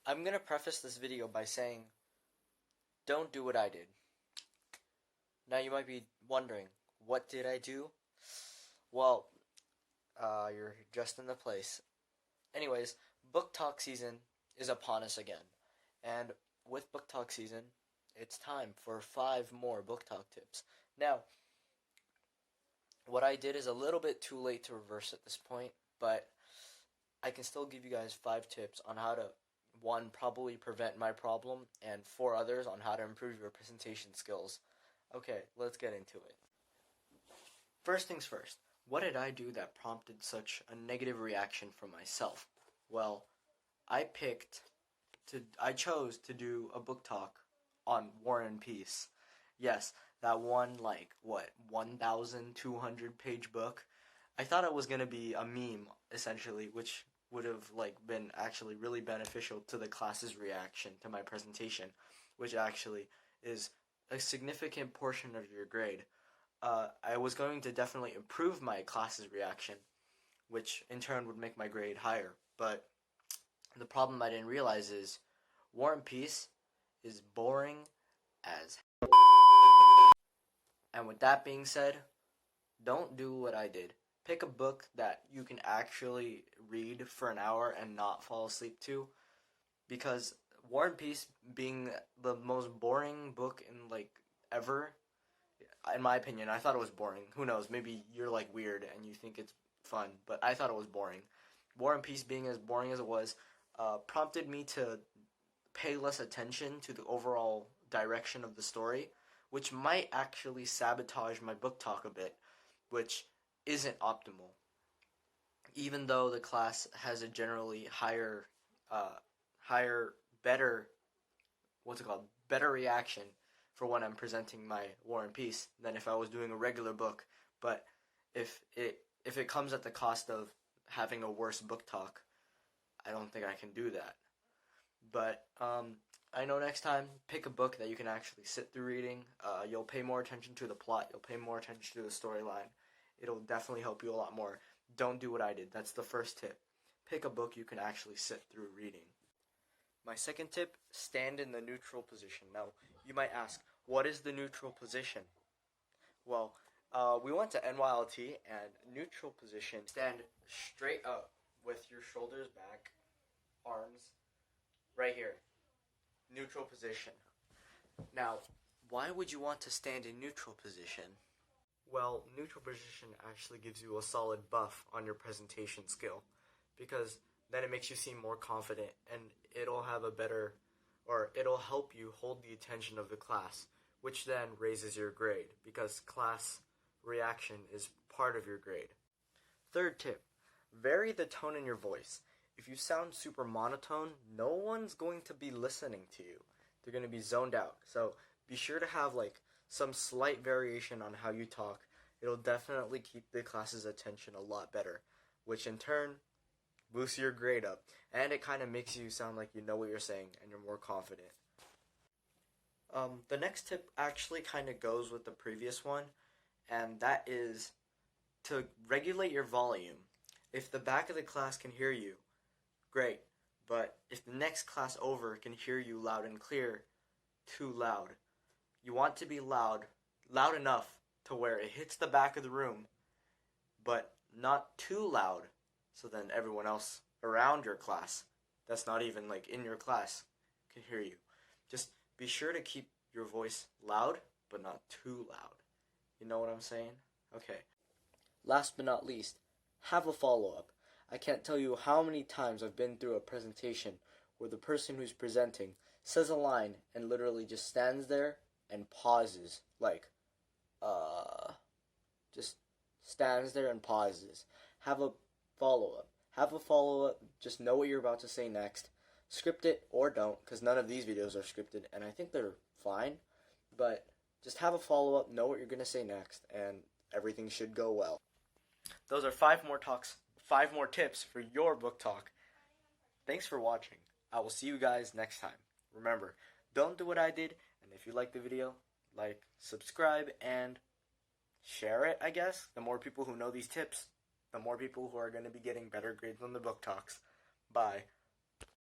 I'm going to preface this video by saying, don't do what I did. Now you might be wondering, what did I do? Well, you're just in the place. Anyways, book talk season is upon us again. And with book talk season, it's time for 5 more book talk tips. Now, what I did is a little bit too late to reverse at this point, but I can still give you guys 5 tips on how to, 1, probably prevent my problem, and 4 others on how to improve your presentation skills. Okay, let's get into it. First things first, what did I do that prompted such a negative reaction from myself? Well, I chose to do a book talk on War and Peace. Yes, that one, 1,200 page book. I thought it was going to be a meme, essentially, which would have, been actually really beneficial to the class's reaction to my presentation, which actually is a significant portion of your grade. I was going to definitely improve my class's reaction, which in turn would make my grade higher. But the problem I didn't realize is War and Peace is boring as hell. And with that being said, don't do what I did. Pick a book that you can actually read for an hour and not fall asleep to, because War and Peace being the most boring book in ever, in my opinion, I thought it was boring. Who knows, maybe you're weird and you think it's fun, but I thought it was boring. War and Peace being as boring as it was prompted me to pay less attention to the overall direction of the story, which might actually sabotage my book talk a bit, which isn't optimal. Even though the class has a generally better reaction for when I'm presenting my War and Peace than if I was doing a regular book. But if it comes at the cost of having a worse book talk, I don't think I can do that. But I know next time, pick a book that you can actually sit through reading. You'll pay more attention to the plot. You'll pay more attention to the storyline. It'll definitely help you a lot more. Don't do what I did. That's the first tip. Pick a book you can actually sit through reading. My second tip, stand in the neutral position. Now, you might ask, what is the neutral position? Well, we went to NYLT, and neutral position, stand straight up with your shoulders back, arms right here. Neutral position. Now, why would you want to stand in neutral position? Well, neutral position actually gives you a solid buff on your presentation skill, because then it makes you seem more confident, and it'll help you hold the attention of the class, which then raises your grade, because class reaction is part of your grade. Third tip, vary the tone in your voice. If you sound super monotone, no one's going to be listening to you. They're going to be zoned out. So be sure to have some slight variation on how you talk. It'll definitely keep the class's attention a lot better, which in turn boosts your grade up. And it kind of makes you sound like you know what you're saying and you're more confident. The next tip actually kind of goes with the previous one, and that is to regulate your volume. If the back of the class can hear you, great. But if the next class over can hear you loud and clear, too loud. You want to be loud enough to where it hits the back of the room, but not too loud, so then everyone else around your class, that's not even in your class, can hear you. Just be sure to keep your voice loud, but not too loud. You know what I'm saying? Okay. Last but not least, have a follow-up. I can't tell you how many times I've been through a presentation where the person who's presenting says a line and literally just stands there and pauses, just stands there and pauses. Have a follow-up. Just know what you're about to say next. Script it or don't, because none of these videos are scripted, and I think they're fine. But just have a follow-up, know what you're going to say next, and everything should go well. Those are 5 more tips for your book talk. Thanks for watching. I will see you guys next time. Remember, don't do what I did, and if you like the video, subscribe, and share it, I guess. The more people who know these tips, the more people who are going to be getting better grades on the book talks. Bye.